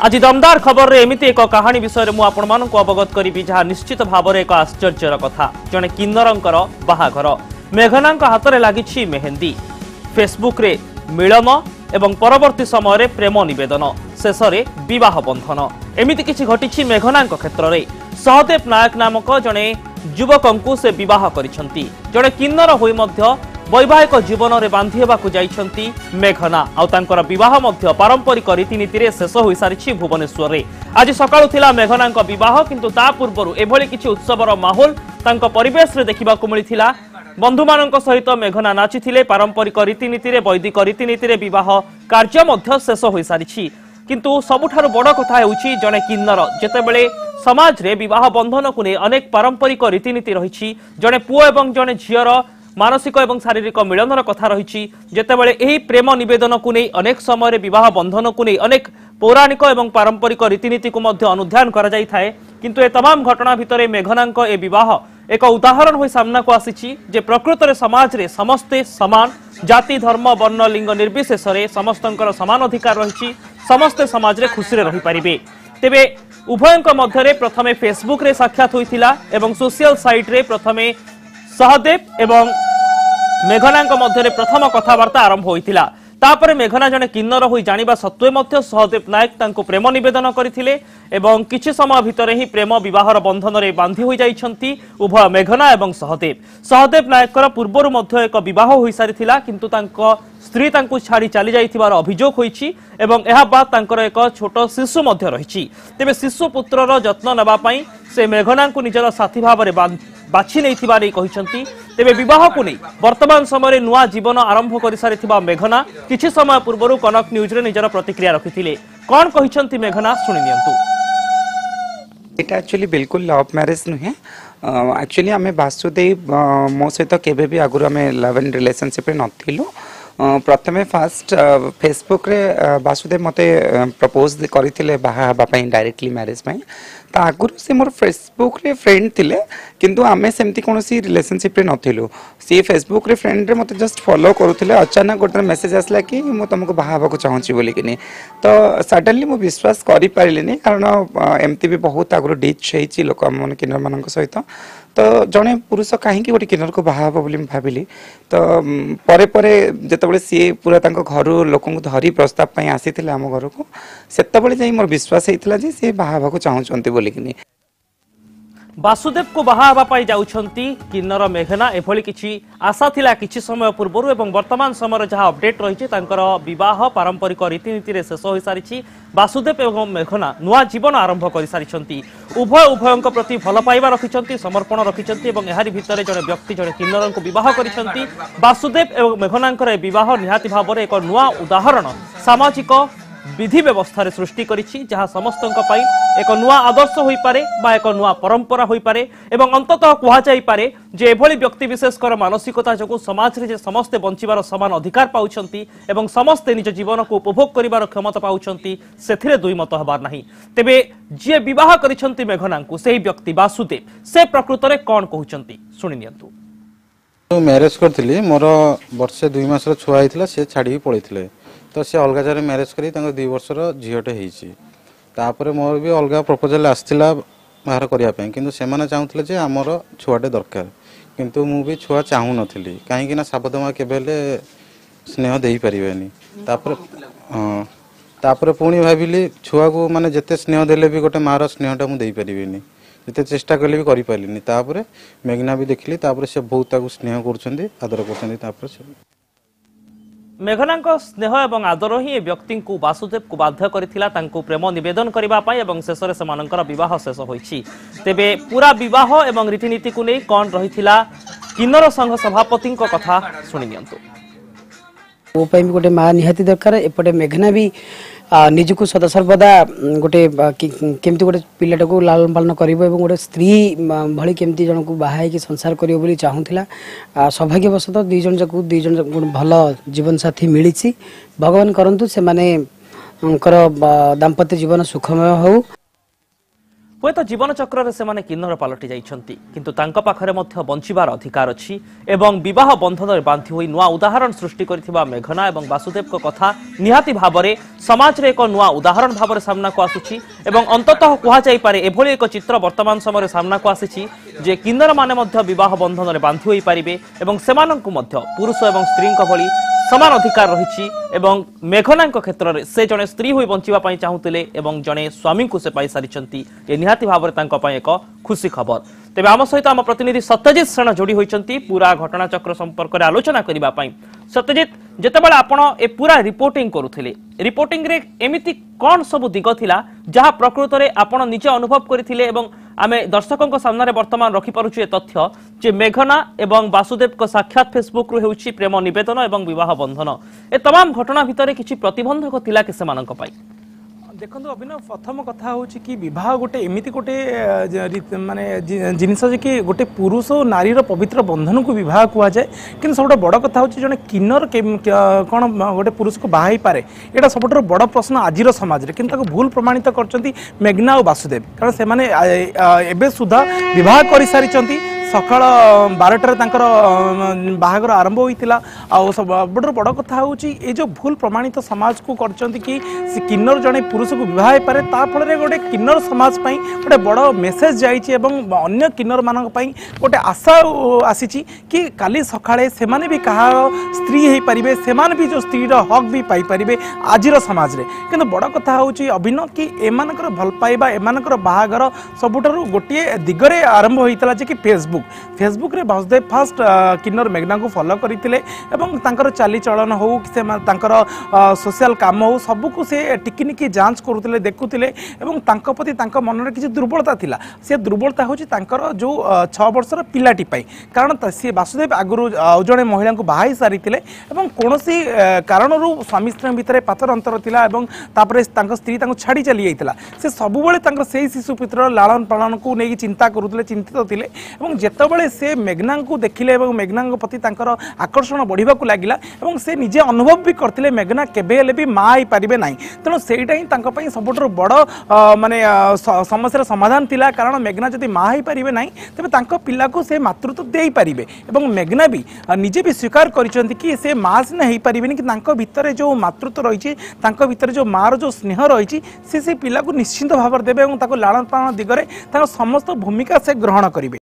आज दमदार खबर रे एमिति एक कहानी विषय रे मु आपण मानक अवगत करिबि जहा निश्चित भाव रे एक आश्चर्यर कथा। जने किन्नरंकर बाहाघर मेघनांक हाथ रे लागिछि मेहंदी। फेसबुक रे मिलन एवं परवर्ती समय रे प्रेम निवेदन शेष रे विवाह बंधन एमिति किछि घटिछि मेघनांक क्षेत्र रे। सहदेव नायक नामक जने युवकंकु से विवाह करिसंती। जने किन्नर होई मध्य वैवाहिक जीवन में बांधि हेबाकु जाइछंती मेघना आउ तांकर विवाह मध्य पारंपरिक रीतिनीति रे शेष होई सारिछि भुवनेश्वर रे। आज सकाळु थिला मेघनांक विवाह, किंतु ता पूर्वरु एभली किछि उत्सवर माहौल तांको परिवेश रे देखिबाकु मिलिथिला। बंधु मानक सहित मेघना नाचिथिले। पारंपरिक रीतिनीति रे वैदिक रीतिनीति रे विवाह कार्य मध्य शेष होई सारिछि। किंतु सबुठारु बड़ कथा हेउछि जने किन्नर जेतेबेले समाज रे विवाह बंधन को नै अनेक पारंपरिक रीतिनीति रहिछि। जने पुओ एवं जने झियर मानसिक एवं शारीरिक मिलनर कथा रही। जेतेबेले एही प्रेम निवेदन को नहीं अनेक समय विवाह बंधन को नहीं अनेक पौराणिक एवं पारंपरिक रीतिनीति को मध्य अनुध्यान करा जाई थाए। किंतु ए तमाम घटना भितर मेघनांक ए विवाह एक उदाहरण हो सामना को आसी जे प्रकृत रे समाज रे समस्ते समान, जाति धर्म वर्ण लिंग निर्विशेष रे समस्तंकर समान अधिकार रही। समस्ते समाज रे खुशी रे रही पारिबे। तेबे उभयंक मध्य रे प्रथमे फेसबुक रे साक्षात होइथिला एवं सोशल साइट रे प्रथमे सहदेव एवं मेघनांक मध्य प्रथम कथबार्ता आरंभ होइथिला। तापरे मेघना जने किन्नर होई जानिबा सत्वे मध्य सहदेव नायक तांको प्रेम निवेदन करथिले एवं किछि समय भितरे ही प्रेम विवाहर बंधन रे बांधी होई जाइछंती उभय मेघना एवं सहदेव। सहदेव नायकर पूर्वरु मध्य एक विवाह होई सारिथिला, किंतु तांको स्त्री तांको छाड़ी चली जाइथिबार अभियोग होईछि एवं एहा बाद तांकर एक छोट शिशु मध्य रहिछि। तेबे शिशु पुत्रर जत्न नेबा पई से मेघनांको निजर साथी भाव रे बाछि नैथिबारे कहिसंती। तेबे विवाह को नहीं वर्तमान समय नुआ जीवन आरंभ कर सारिथिबा मेघना किछि समय पूर्वरु कनक न्यूज रे निजर प्रतिक्रिया रखिथिले। कोन कहिसंती मेघना सुनि नियंतु। एटा एक्चुअली बिल्कुल लव मैरिज नुहे। एक्चुअली आमे वासुदेव मो सहित केबे भी आगुर आमे लव एंड रिलेशनशिप रे नथिलु। प्रथमे फास्ट फेसबुक रे वासुदेव मते प्रपोज करथिले बाहा हबा पई डायरेक्टली मैरिज पई। ता आगुर से मोर फेसबुक रे फ्रेंड थिले, किंतु आमे सेमती कोनोसी रिलेशनशिप रे नथिलु। सी फेसबुक रे फ्रेंड रे मते जस्ट फॉलो करूथिले। अचानक गोटे मेसेज आसला कि मो तुमको बाहा हबा को चाहूची बोली किनी। तो सडनली मो विश्वास करि पारिलिनी, कारण एमती भी बहुत आगुर डीच हेछि लोक मन किन्नर मानक सहित। तो जने पुरुष कहीं गोटे किन्नर को बाहा हबो बोली भाबिली। तो परे परे जेतेबेले सी पूरा तांको घरु लोकन को धरी प्रस्ताव पई आसीथिले हम घर को, सेतेबेले जाई मोर विश्वास हेइथिला जे सी बाहा हबा को चाहूचंती बोली किनी। वासुदेव को बाहा हबा पाई जाउछंती किन्नर मेघना। एभली किछि आशा थिला किछि समय पूर्वरु एवं वर्तमान समय जहाँ अपडेट रही तांकर विवाह पारंपरिक रीतिनीति रे शेष होई सारिछि। वासुदेव एवं मेघना नुआ जीवन आरंभ कर सारिछंती। उभय उभयंक प्रति भल पाइबा रखिछंती, समर्पण रखिछंती एवं एहारी भितरे जने व्यक्ति जने किन्नरन को विवाह करिछंती। वासुदेव एवं मेघनांकर विवाह निहाती भाव रे एक नुआ उदाहरण सामाजिक विधि व्यवस्था रे सृष्टि करिछि, जहाँ समस्तंक पई एक नुआ आदर्श होई पारे बा एक नुआ परंपरा होई पारे एवं अंततः कुहा जाई पारे जे एभली व्यक्ति विशेषकर मानसिकता जको समाज रे जे समस्त बंचिबार समान अधिकार पाउछंती एवं समस्त निज जीवन को उपभोग करिबार क्षमता पाउछंती, सेथिरे दुई मत हबार नाही। तेबे जे विवाह करिछंती मेघनांकु सेही व्यक्ति वासुदेव से प्रकृत रे कोन कहउछंती सुनि नियंतु। मैरेज करथिली, मोर वर्षे 2 मासर छुआ आइथिला, से छाडी पळैथिले। तो से अलग जगह मैरेज करी 2 वर्षर झीटे होपर मोर भी अलग प्रपोजल आसला बाहर करने, किंतु से चाहूले जे आमर छुआटे दरकार, किंतु मु भी छुआ चाहू नी कहीं साबद माँ के स्नेह दे पारे। तापर पुणी भाविली छुआ को माने जिते स्नेह देले भी गोटे मार स्नेहटा मुझे पारिनी, जिते चेष्टा कले भी करि पारिनी। तापर मेघना भी देखली, तापर से बहुत स्नेह कर आदर कर। मेघनांक स्नेह एवं आदर ही व्यक्ति को वासुदेव को बाध्य करथिला तांको प्रेम निवेदन करबा पाई एवं शेष रे समानकर विवाह शेष होईछि। तेबे पूरा विवाह एवं रीतिनीति को नै कोन रहिथिला किन्नर संघ सभापति को कथा सुनि नियंतु। वो पई गोटे मां निहाती दरकार। एपटे मेघना भी निजको सदा सर्वदा गोटे केमती गोटे पिलाटा को लालन पालन करिवो एवं गोटे स्त्री भली केमती जन को बाहाय कि संसार करिवो बोली चाहुथिला। सौभाग्यवशतः दुई जन भल जीवन साथी मिलिछि। भगवान करंतु से माने दाम्पत्य जीवन सुखमय हो। हुए तो जीवन चक्र से माने किन्नर पलटि जाइछंती किंतु तांका पाखरे मध्य बंचिबार अधिकार अछि एवं विवाह बंधन बांधि होई नुआ उदाहरण सृष्टि करथिबा मेघना एवं वासुदेव को कथा निहाती भाबरे समाज रे एक नुआ उदाहरण भाबरे सामना को आसुछि एवं अंततः कुहा जाई पारे एभली एक चित्र वर्तमान समय सामना को आसीछि जे किन्नर माने मध्य विवाह बंधन रे बांधि होई पारिबे एवं सेमानंकु मध्य पुरुष एवं स्त्री भली समान अधिकार रही एवं मेघना क्षेत्र में से जड़े स्त्री हुई बंचापी चाहूले एवं जड़े स्वामी को से पाई सारी ये निहाती भाव में एक खुशी खबर तेज आम सहित आम प्रतिनिधि सत्यजित सेन जोड़ी होती पूरा घटनाचक्र संपर्क में आलोचना करने सत्यजित जितेबाला आपण ए पूरा रिपोर्टिंग करुले रिपोर्टिंग रे एमिति कौन सब दिग थिला जहाँ प्रकृत में आपण निजे अनुभव करथिले एवं आमे दर्शकों सामने वर्तमान रखिपारुछु ए तथ्य जे मेघना एवं वासुदेव को साक्षात फेसबुक रु हेउछि प्रेम निवेदन एवं विवाह बंधन ए तमाम घटना भितर किछि प्रतिबंधक थिला के सेमानक पाई देखो अभिनव प्रथम कथा हूँ कि विवाह गोटे एमती गोटे माने जिनस कि गोटे पुरुष और नारी पवित्र बंधन को विवाह कहुए कि सब बड़ कथा हूँ जड़े किन्नर कौन गोटे पुरुष को बाहा पारे यहाँ सब बड़ प्रश्न आज समाज में कि भूल प्रमाणित कर मेघना और वासुदेव कारण से माने एबे सुधा विवाह कर सारी सकाळ 12टार बाहागर आरंभ होता सबुठ बड़ कथा हूँ ये जो भूल प्रमाणित समाज को करछंती कि किन्नर जड़े पुरुष को विवाह पारे फल गोटे किन्नर समाज गोटे बड़ मेसेज जाइए अन्य किन्नर मान गोटे आशा आसी कि काली सकाळे सेमाने भी कहार स्त्री हो पारे से भी जो स्त्रीर हक भी पाइपर आज समाज रे किंतु बड़ कथा हूँ अभिनव कि एमानकर भल पाइबा एमानकर बाहागर सबुठारु गोटे दिगरे आरंभ होता कि फेसबुक रे वासुदेव फास्ट किन्नर मेघना को फॉलो करते चाली चलन हो कि सोशल काम हो सबको से टिकिनिकी जांच करुले देखुले प्रति मन में किसी दुर्बलता थिला से दुर्बलता हूँ जो 6 वर्षर पिलाटी कारण सी वासुदेव आगुरी जड़े महिला को बाहा सारी कौन कारण स्वामी स्त्री भितर पातर अंतर थिला स्त्री छाड़ी चली जाता से सब से शिशु पुत्र लालन पालन को लेकिन चिंता करुले चिंतित थे जितेबाला से मेघना को देखिले मेघना प्रति आकर्षण बढ़ा लगिला से निजे अनुभव भी करते मेघना केबे भी माँ ही पारे ना तेणु सेटा ही सबुठ बड़ माने समस्या समाधान थिला कारण मेघना जदि माँ ही पारे ना तेज पिला को से मातृत्व दे पारे मेघना भी निजे भी स्वीकार कर से माँ सीना हो पारे कि भितर जो मातृत्व रही भितर जो माँ जो स्नेह रही से पिला को निश्चिंत भाव देवे लालन पालन दिगरे समस्त भूमिका से ग्रहण करेंगे।